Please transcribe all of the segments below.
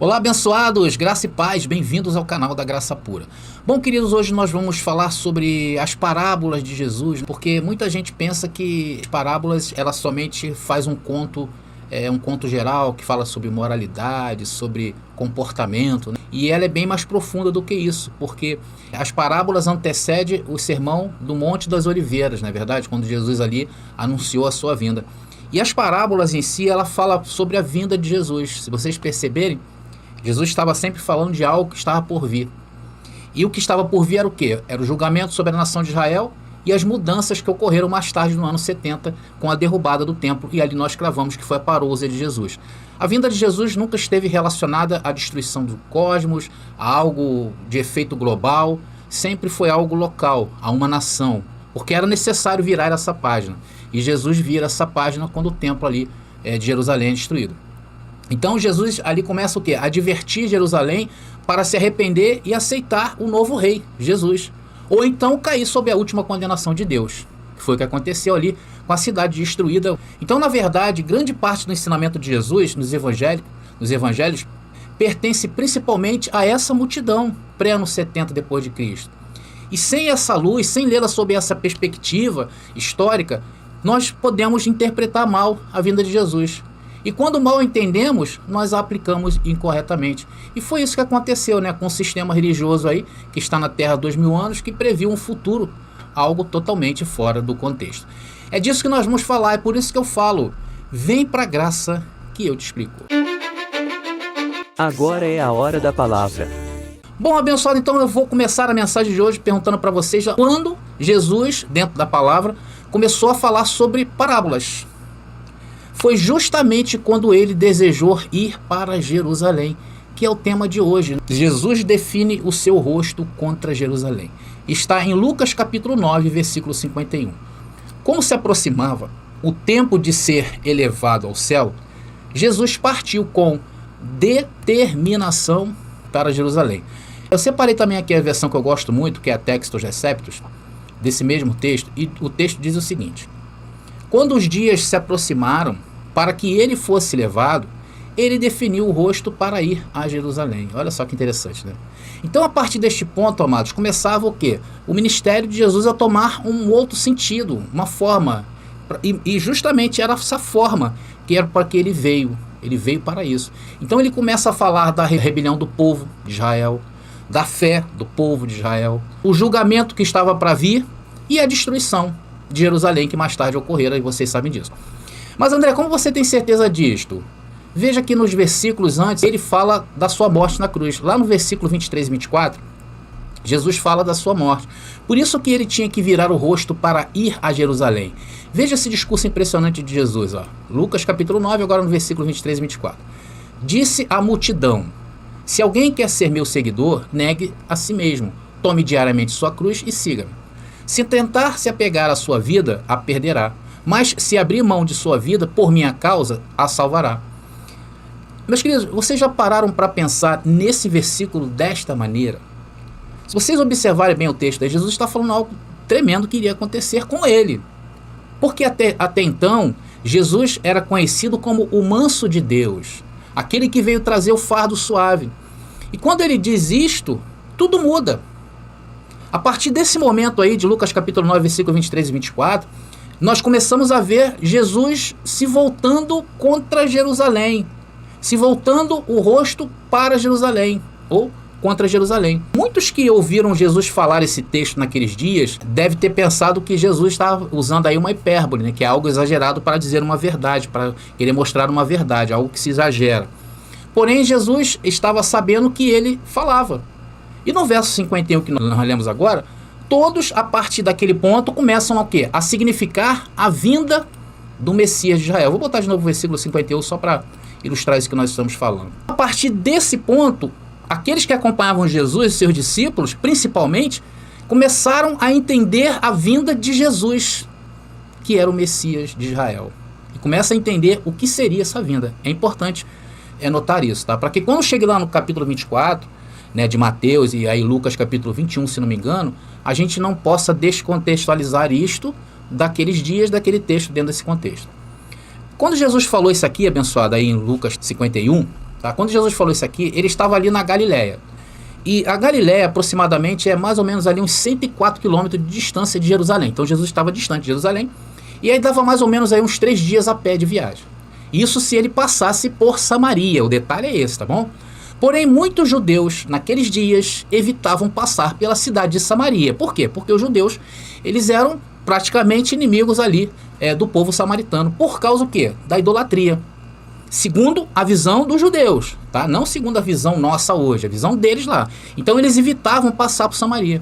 Olá, abençoados, graça e paz, bem-vindos ao canal da Graça Pura. Bom, queridos, hoje nós vamos falar sobre as parábolas de Jesus, porque muita gente pensa que as parábolas, ela somente faz um conto geral que fala sobre moralidade, sobre comportamento, né? E ela é bem mais profunda do que isso, porque as parábolas antecedem o sermão do Monte das Oliveiras, não é verdade? Quando Jesus ali anunciou a sua vinda. E as parábolas em si, ela fala sobre a vinda de Jesus. Se vocês perceberem, Jesus estava sempre falando de algo que estava por vir. E o que estava por vir era o quê? Era o julgamento sobre a nação de Israel e as mudanças que ocorreram mais tarde no ano 70 com a derrubada do templo, e ali nós cravamos que foi a parousia de Jesus. A vinda de Jesus nunca esteve relacionada à destruição do cosmos, a algo de efeito global, sempre foi algo local, a uma nação, porque era necessário virar essa página. E Jesus vira essa página quando o templo ali de Jerusalém é destruído. Então Jesus ali começa o quê? A advertir Jerusalém para se arrepender e aceitar o novo rei, Jesus. Ou então cair sob a última condenação de Deus, que foi o que aconteceu ali com a cidade destruída. Então, na verdade, grande parte do ensinamento de Jesus nos evangelhos pertence principalmente a essa multidão pré-ano 70 depois de Cristo. E sem essa luz, sem lê-la sob essa perspectiva histórica, nós podemos interpretar mal a vinda de Jesus. E quando mal entendemos, nós a aplicamos incorretamente. E foi isso que aconteceu, né, com o sistema religioso aí, que está na Terra há 2000 anos, que previu um futuro, algo totalmente fora do contexto. É disso que nós vamos falar, é por isso que eu falo, vem pra graça que eu te explico. Agora é a hora da palavra. Bom, abençoado, então eu vou começar a mensagem de hoje perguntando para vocês quando Jesus, dentro da palavra, começou a falar sobre parábolas. Foi justamente quando ele desejou ir para Jerusalém, que é o tema de hoje. Jesus define o seu rosto contra Jerusalém. Está em Lucas capítulo 9, versículo 51. Como se aproximava o tempo de ser elevado ao céu, Jesus partiu com determinação para Jerusalém. Eu separei também aqui a versão que eu gosto muito, que é a Textus Receptus, desse mesmo texto, e o texto diz o seguinte: quando os dias se aproximaram para que ele fosse levado, ele definiu o rosto para ir a Jerusalém. Olha só que interessante, né? Então, a partir deste ponto, amados, começava o quê? O ministério de Jesus a tomar um outro sentido, uma forma. E justamente era essa forma que era para que ele veio. Ele veio para isso. Então, ele começa a falar da rebelião do povo de Israel, da fé do povo de Israel, o julgamento que estava para vir e a destruição de Jerusalém, que mais tarde ocorrera, e vocês sabem disso. Mas, André, como você tem certeza disto? Veja que nos versículos antes, ele fala da sua morte na cruz. Lá no versículo 23 e 24, Jesus fala da sua morte. Por isso que ele tinha que virar o rosto para ir a Jerusalém. Veja esse discurso impressionante de Jesus. Ó. Lucas capítulo 9, agora no versículo 23 e 24. Disse à multidão: se alguém quer ser meu seguidor, negue a si mesmo. Tome diariamente sua cruz e siga-me. Se tentar se apegar à sua vida, a perderá. Mas se abrir mão de sua vida, por minha causa, a salvará. Meus queridos, vocês já pararam para pensar nesse versículo desta maneira? Se vocês observarem bem o texto, Jesus está falando algo tremendo que iria acontecer com ele. Porque até então, Jesus era conhecido como o manso de Deus, aquele que veio trazer o fardo suave. E quando ele diz isto, tudo muda. A partir desse momento aí, de Lucas capítulo 9, versículo 23 e 24, nós começamos a ver Jesus se voltando contra Jerusalém, se voltando o rosto para Jerusalém, ou contra Jerusalém. Muitos que ouviram Jesus falar esse texto naqueles dias devem ter pensado que Jesus estava usando aí uma hipérbole, né, que é algo exagerado para dizer uma verdade, para querer mostrar uma verdade, algo que se exagera. Porém, Jesus estava sabendo o que ele falava. E no verso 51 que nós lemos agora, todos, a partir daquele ponto, começam a quê? A significar a vinda do Messias de Israel. Vou botar de novo o versículo 51 só para ilustrar isso que nós estamos falando. A partir desse ponto, aqueles que acompanhavam Jesus e seus discípulos, principalmente, começaram a entender a vinda de Jesus, que era o Messias de Israel. E começa a entender o que seria essa vinda. É importante notar isso, tá? Para que quando chegue lá no capítulo 24, né, de Mateus e aí Lucas capítulo 21, se não me engano, a gente não possa descontextualizar isto daqueles dias, daquele texto dentro desse contexto. Quando Jesus falou isso aqui, abençoado, aí em Lucas 51, Tá? Quando Jesus falou isso aqui, ele estava ali na Galileia. E a Galileia aproximadamente é mais ou menos ali uns 104 quilômetros de distância de Jerusalém. Então Jesus estava distante de Jerusalém. E aí dava mais ou menos aí uns 3 dias a pé de viagem. Isso se ele passasse por Samaria. O detalhe é esse, tá bom? Porém, muitos judeus naqueles dias evitavam passar pela cidade de Samaria. Por quê? Porque os judeus, eles eram praticamente inimigos ali do povo samaritano. Por causa do quê? Da idolatria. Segundo a visão dos judeus, tá? Não segundo a visão nossa hoje, a visão deles lá. Então eles evitavam passar por Samaria.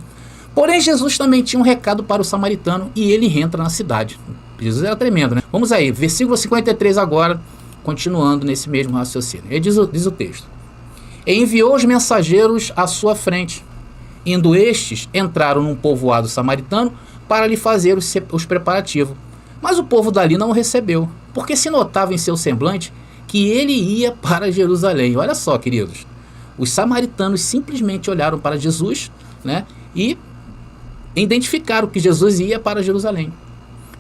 Porém, Jesus também tinha um recado para o samaritano e ele entra na cidade. Jesus era tremendo, né? Vamos aí, versículo 53 agora, continuando nesse mesmo raciocínio. Ele diz o texto. E enviou os mensageiros à sua frente. Indo estes, entraram num povoado samaritano para lhe fazer os preparativos. Mas o povo dali não o recebeu, porque se notava em seu semblante que ele ia para Jerusalém. Olha só, queridos, os samaritanos simplesmente olharam para Jesus, né, e identificaram que Jesus ia para Jerusalém.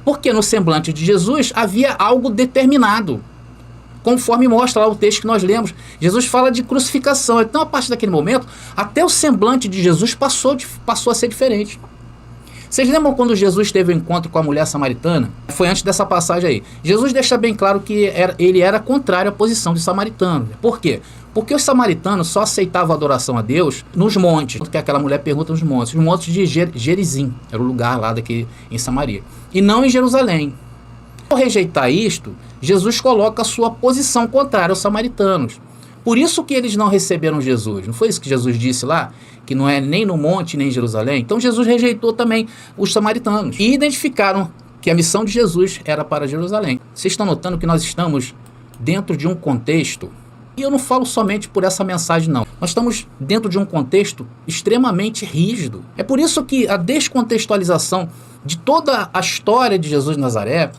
Porque no semblante de Jesus havia algo determinado, conforme mostra lá o texto que nós lemos. Jesus fala de crucificação. Então, a partir daquele momento, até o semblante de Jesus passou a ser diferente. Vocês lembram quando Jesus teve um encontro com a mulher samaritana? Foi antes dessa passagem aí. Jesus deixa bem claro que ele era contrário à posição de samaritano. Por quê? Porque os samaritanos só aceitavam a adoração a Deus nos montes. Que aquela mulher pergunta nos montes. Os montes de Gerizim. Era o lugar lá daqui em Samaria. E não em Jerusalém. Ao rejeitar isto, Jesus coloca a sua posição contrária aos samaritanos. Por isso que eles não receberam Jesus. Não foi isso que Jesus disse lá? Que não é nem no monte, nem em Jerusalém. Então Jesus rejeitou também os samaritanos. E identificaram que a missão de Jesus era para Jerusalém. Vocês estão notando que nós estamos dentro de um contexto, e eu não falo somente por essa mensagem não. Nós estamos dentro de um contexto extremamente rígido. É por isso que a descontextualização de toda a história de Jesus de Nazaré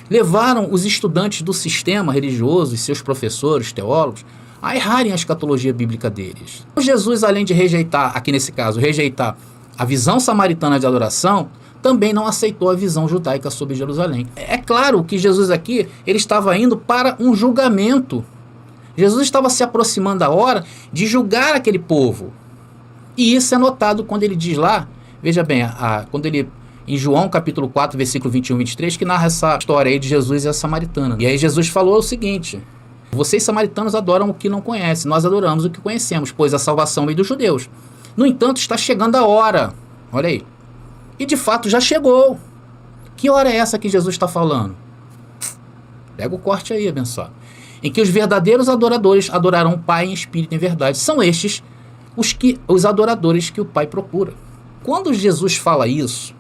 levaram os estudantes do sistema religioso e seus professores, teólogos, a errarem a escatologia bíblica deles. Jesus, além de rejeitar, aqui nesse caso, rejeitar a visão samaritana de adoração, também não aceitou a visão judaica sobre Jerusalém. É claro que Jesus aqui, ele estava indo para um julgamento. Jesus estava se aproximando da hora de julgar aquele povo. E isso é notado quando ele diz lá, veja bem, quando ele, em João capítulo 4, versículo 21 e 23, que narra essa história aí de Jesus e a samaritana. E aí Jesus falou o seguinte: vocês samaritanos adoram o que não conhecem, nós adoramos o que conhecemos, pois a salvação vem dos judeus. No entanto, está chegando a hora, olha aí, e de fato já chegou. Que hora é essa que Jesus está falando? Pega o corte aí, abençoado. Em que os verdadeiros adoradores adorarão o Pai em espírito e em verdade. São estes os adoradores que o Pai procura. Quando Jesus fala isso,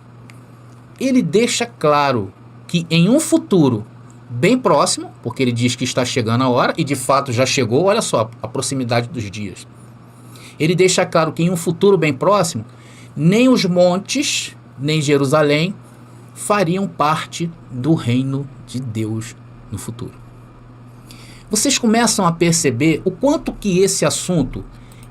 ele deixa claro que em um futuro bem próximo, porque ele diz que está chegando a hora, e de fato já chegou, olha só, a proximidade dos dias. Ele deixa claro que em um futuro bem próximo, nem os montes, nem Jerusalém, fariam parte do reino de Deus no futuro. Vocês começam a perceber o quanto que esse assunto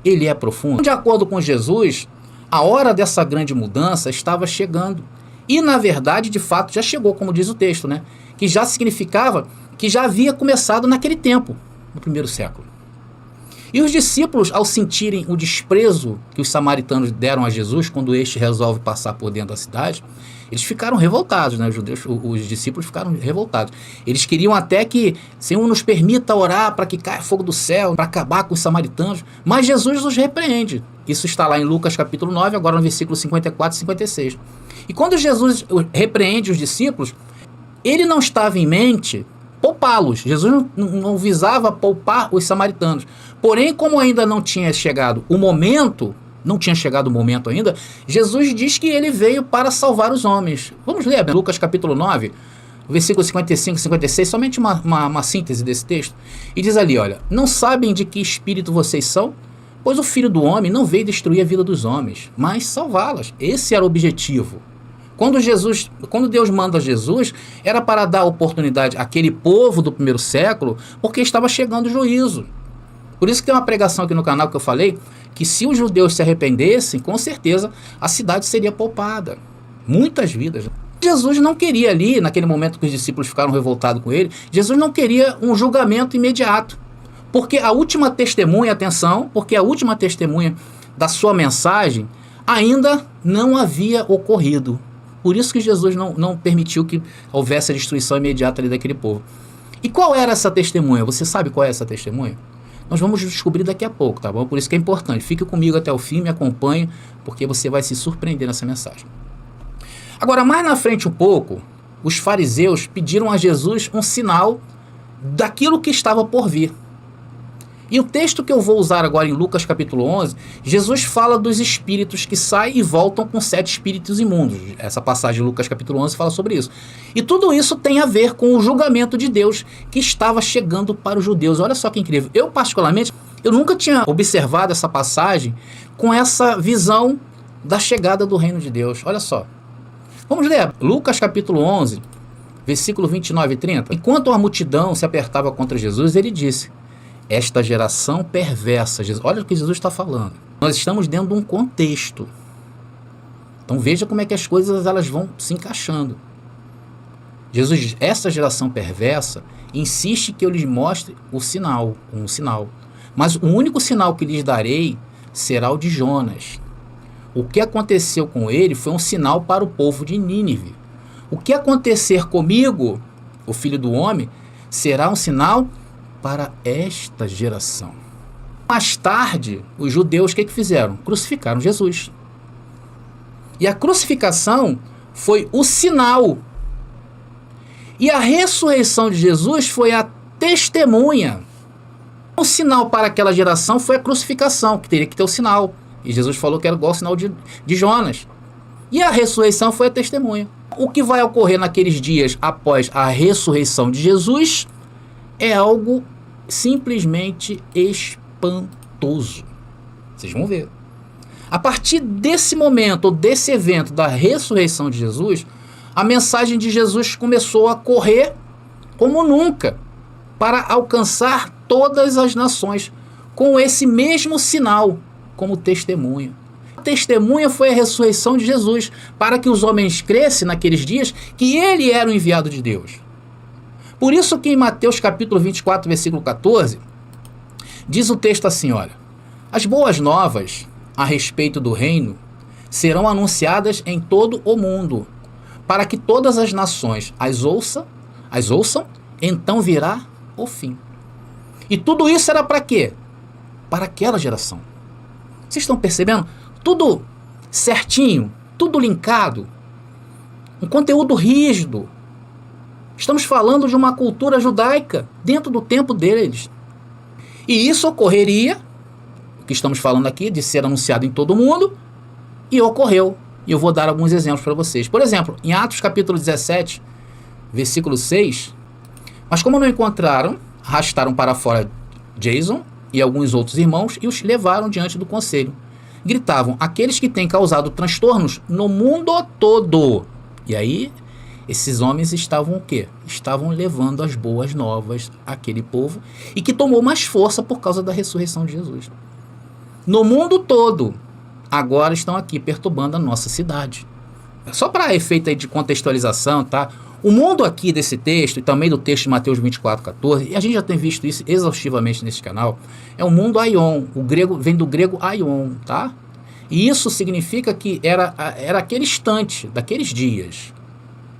ele é profundo. De acordo com Jesus, a hora dessa grande mudança estava chegando. E, na verdade, de fato, já chegou, como diz o texto, né? Que já significava que já havia começado naquele tempo, no primeiro século. E os discípulos, ao sentirem o desprezo que os samaritanos deram a Jesus quando este resolve passar por dentro da cidade, eles ficaram revoltados, né? Os discípulos ficaram revoltados. Eles queriam até que Senhor nos permita orar para que caia fogo do céu, para acabar com os samaritanos, mas Jesus os repreende. Isso está lá em Lucas capítulo 9, agora no versículo 54 e 56. E quando Jesus repreende os discípulos, ele não estava em mente poupá-los. Jesus não visava poupar os samaritanos. Porém, como ainda não tinha chegado o momento, ainda, Jesus diz que ele veio para salvar os homens. Vamos ler Lucas capítulo 9, versículos 55 e 56, somente uma síntese desse texto. E diz ali, olha, não sabem de que espírito vocês são? Pois o Filho do Homem não veio destruir a vida dos homens, mas salvá-las. Esse era o objetivo. Quando Deus manda Jesus, era para dar oportunidade àquele povo do primeiro século, porque estava chegando o juízo. Por isso que tem uma pregação aqui no canal que eu falei, que se os judeus se arrependessem, com certeza a cidade seria poupada. Muitas vidas. Jesus não queria ali, naquele momento que os discípulos ficaram revoltados com ele, Jesus não queria um julgamento imediato. Porque a última testemunha, atenção, porque a última testemunha da sua mensagem ainda não havia ocorrido. Por isso que Jesus não permitiu que houvesse a destruição imediata ali daquele povo. E qual era essa testemunha? Você sabe qual é essa testemunha? Nós vamos descobrir daqui a pouco, tá bom? Por isso que é importante. Fique comigo até o fim, me acompanhe, porque você vai se surpreender nessa mensagem. Agora, mais na frente um pouco, os fariseus pediram a Jesus um sinal daquilo que estava por vir. E o texto que eu vou usar agora em Lucas capítulo 11, Jesus fala dos espíritos que saem e voltam com 7 espíritos imundos. Essa passagem de Lucas capítulo 11 fala sobre isso. E tudo isso tem a ver com o julgamento de Deus que estava chegando para os judeus. Olha só que incrível. Eu, particularmente, eu nunca tinha observado essa passagem com essa visão da chegada do reino de Deus. Olha só. Vamos ler Lucas capítulo 11, versículo 29 e 30. Enquanto a multidão se apertava contra Jesus, ele disse: esta geração perversa, olha o que Jesus está falando. Nós estamos dentro de um contexto. Então veja como é que as coisas elas vão se encaixando. Jesus diz, esta geração perversa insiste que eu lhes mostre um sinal. Mas o único sinal que lhes darei será o de Jonas. O que aconteceu com ele foi um sinal para o povo de Nínive. O que acontecer comigo, o Filho do Homem, será um sinal para esta geração. Mais tarde, os judeus o que fizeram? Crucificaram Jesus. E a crucificação foi o sinal. E a ressurreição de Jesus foi a testemunha. O sinal para aquela geração foi a crucificação, que teria que ter o sinal. E Jesus falou que era igual ao sinal de Jonas. E a ressurreição foi a testemunha. O que vai ocorrer naqueles dias após a ressurreição de Jesus é algo simplesmente espantoso. Vocês vão ver. A partir desse momento, ou desse evento da ressurreição de Jesus, a mensagem de Jesus começou a correr como nunca para alcançar todas as nações com esse mesmo sinal como testemunha. A testemunha foi a ressurreição de Jesus para que os homens crescem naqueles dias que ele era o enviado de Deus. Por isso que em Mateus capítulo 24, versículo 14, diz o texto assim, olha, as boas novas a respeito do reino serão anunciadas em todo o mundo, para que todas as nações as ouçam, então virá o fim. E tudo isso era para quê? Para aquela geração. Vocês estão percebendo? Tudo certinho, tudo linkado, um conteúdo rígido. Estamos falando de uma cultura judaica dentro do tempo deles. E isso ocorreria, o que estamos falando aqui, de ser anunciado em todo mundo, e ocorreu. E eu vou dar alguns exemplos para vocês. Por exemplo, em Atos capítulo 17, versículo 6, mas como não encontraram, arrastaram para fora Jason e alguns outros irmãos e os levaram diante do conselho. Gritavam, aqueles que têm causado transtornos no mundo todo. E aí, esses homens estavam o quê? Estavam levando as boas novas àquele povo e que tomou mais força por causa da ressurreição de Jesus. No mundo todo, agora estão aqui perturbando a nossa cidade. Só para efeito aí de contextualização, tá? O mundo aqui desse texto e também do texto de Mateus 24, 14, e a gente já tem visto isso exaustivamente nesse canal, é o mundo aion. O grego vem do grego aion, tá? E isso significa que era aquele instante, daqueles dias.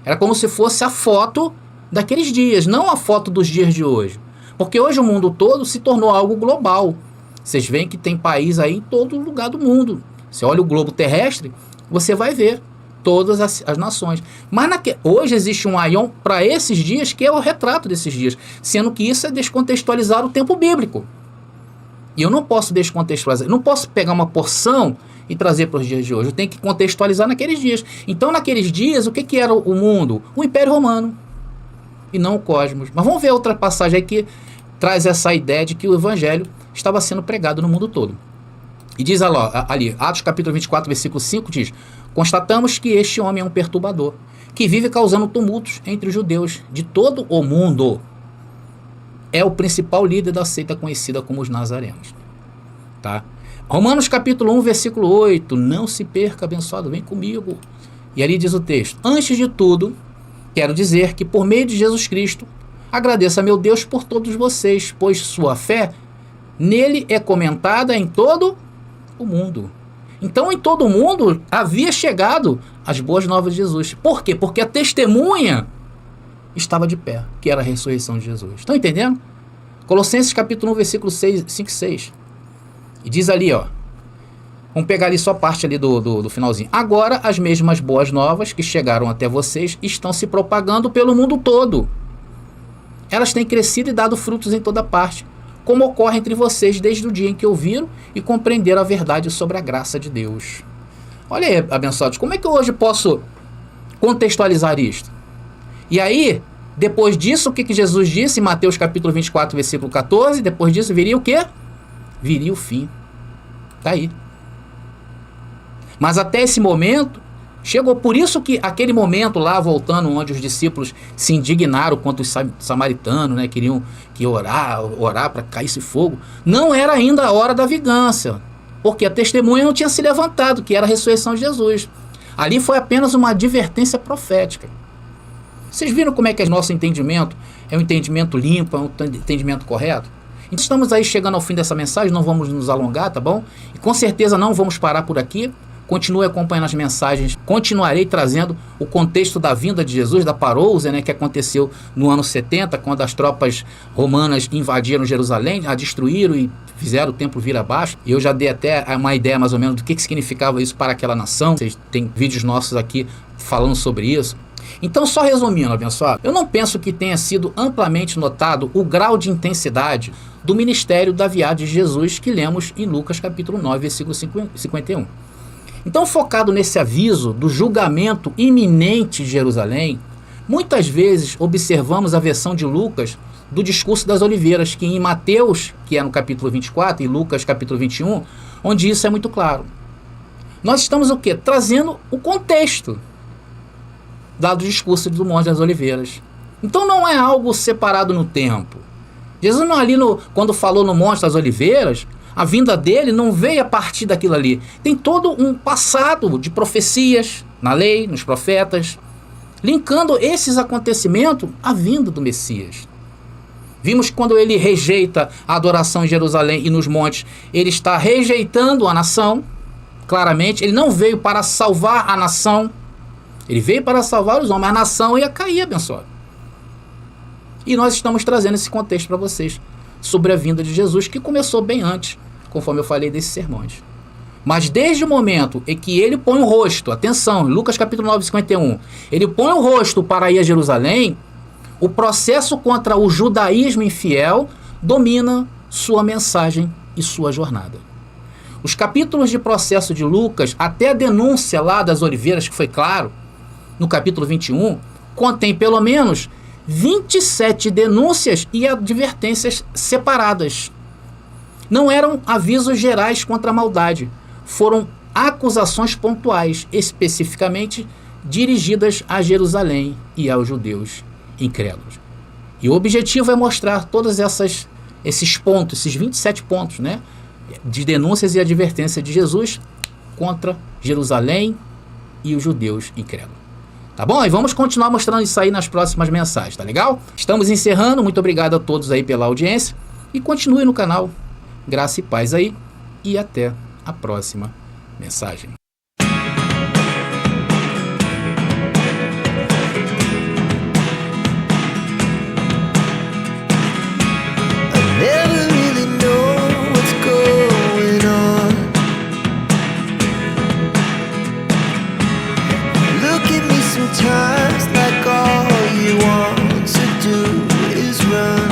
Era como se fosse a foto daqueles dias, não a foto dos dias de hoje. Porque hoje o mundo todo se tornou algo global. Vocês veem que tem país aí em todo lugar do mundo. Você olha o globo terrestre, você vai ver todas as nações. Mas hoje existe um aion para esses dias que é o retrato desses dias. Sendo que isso é descontextualizar o tempo bíblico. E eu não posso descontextualizar. Eu não posso pegar uma porção e trazer para os dias de hoje. Eu tenho que contextualizar naqueles dias. Então, naqueles dias, o que era o mundo? O Império Romano. E não o cosmos. Mas vamos ver outra passagem aí que traz essa ideia de que o Evangelho estava sendo pregado no mundo todo. E diz ali, Atos capítulo 24, versículo 5, diz: constatamos que este homem é um perturbador, que vive causando tumultos entre os judeus de todo o mundo. É o principal líder da seita conhecida como os nazarenos. Tá? Romanos capítulo 1, versículo 8, não se perca, abençoado, vem comigo. E ali diz o texto: antes de tudo, quero dizer que por meio de Jesus Cristo, Agradeço a meu Deus por todos vocês, pois sua fé nele é comentada em todo o mundo. Então, em todo o mundo havia chegado as boas novas de Jesus. Por quê? Porque a testemunha estava de pé, que era a ressurreição de Jesus. Estão entendendo? Colossenses capítulo 1, versículo 5 e 6. E diz ali, ó. Vamos pegar ali só parte ali do finalzinho. Agora, as mesmas boas novas que chegaram até vocês estão se propagando pelo mundo todo. Elas têm crescido e dado frutos em toda parte, como ocorre entre vocês desde o dia em que ouviram e compreenderam a verdade sobre a graça de Deus. Olha aí, abençoados, como é que eu hoje posso contextualizar isto? E aí, depois disso, o que Jesus disse em Mateus capítulo 24, versículo 14? Depois disso viria o quê? Viria o fim. Está aí. Mas até esse momento, chegou. Por isso que aquele momento lá, voltando, onde os discípulos se indignaram contra os samaritanos, né, queriam que orar para caísse fogo, não era ainda a hora da vingança, porque a testemunha não tinha se levantado, que era a ressurreição de Jesus. Ali foi apenas uma advertência profética. Vocês viram como é que é nosso entendimento? É um entendimento limpo, é um entendimento correto? Então estamos aí chegando ao fim dessa mensagem, não vamos nos alongar, tá bom? E com certeza não vamos parar por aqui. Continue acompanhando as mensagens, continuarei trazendo o contexto da vinda de Jesus, da parousia, né, que aconteceu no ano 70, quando as tropas romanas invadiram Jerusalém, a destruíram e fizeram o templo vir abaixo. E eu já dei até uma ideia mais ou menos do que significava isso para aquela nação. Vocês têm vídeos nossos aqui falando sobre isso. Então, só resumindo, abençoado, eu não penso que tenha sido amplamente notado o grau de intensidade do ministério da viagem de Jesus que lemos em Lucas capítulo 9, versículo 51. Então, focado nesse aviso do julgamento iminente de Jerusalém, muitas vezes observamos a versão de Lucas do discurso das oliveiras, que em Mateus, que é no capítulo 24, e Lucas capítulo 21, onde isso é muito claro. Nós estamos o quê? Trazendo o contexto dado o discurso do Monte das Oliveiras. Então não é algo separado no tempo. Jesus não ali, quando falou no Monte das Oliveiras, a vinda dele não veio a partir daquilo ali. Tem todo um passado de profecias na lei, nos profetas, linkando esses acontecimentos à vinda do Messias. Vimos que quando ele rejeita a adoração em Jerusalém e nos montes, ele está rejeitando a nação, claramente. Ele não veio para salvar a nação, ele veio para salvar os homens. A nação ia cair, abençoado. E nós estamos trazendo esse contexto para vocês sobre a vinda de Jesus, que começou bem antes, conforme eu falei desses sermões. Mas desde o momento em que ele põe o rosto, atenção, em Lucas capítulo 9, 51, ele põe o rosto para ir a Jerusalém, o processo contra o judaísmo infiel domina sua mensagem e sua jornada. Os capítulos de processo de Lucas, até a denúncia lá das oliveiras, que foi claro, no capítulo 21, contém pelo menos 27 denúncias e advertências separadas. Não eram avisos gerais contra a maldade, foram acusações pontuais, especificamente dirigidas a Jerusalém e aos judeus incrédulos. E o objetivo é mostrar todos esses pontos, esses 27 pontos, né, de denúncias e advertências de Jesus contra Jerusalém e os judeus incrédulos. Tá bom? E vamos continuar mostrando isso aí nas próximas mensagens, tá legal? Estamos encerrando, muito obrigado a todos aí pela audiência e continue no canal. Graça e paz aí e até a próxima mensagem. Sometimes like all you want to do is run.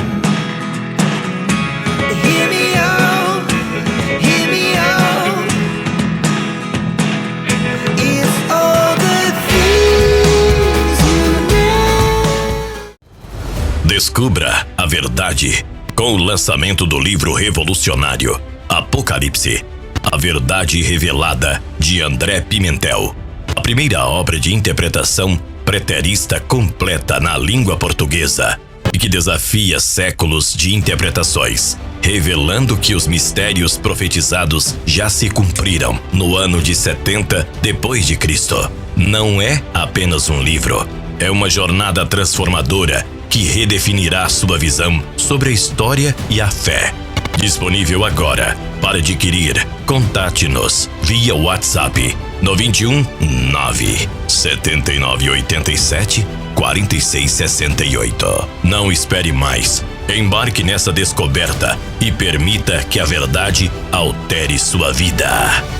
Hear me out, it's all the things you know. Descubra a verdade com o lançamento do livro revolucionário Apocalipse, a verdade revelada, de André Pimentel. A primeira obra de interpretação preterista completa na língua portuguesa e que desafia séculos de interpretações, revelando que os mistérios profetizados já se cumpriram no ano de 70 depois de Cristo. Não é apenas um livro, é uma jornada transformadora que redefinirá sua visão sobre a história e a fé. Disponível agora. Para adquirir, contate-nos via WhatsApp no 21 9 7987 4668. Não espere mais. Embarque nessa descoberta e permita que a verdade altere sua vida.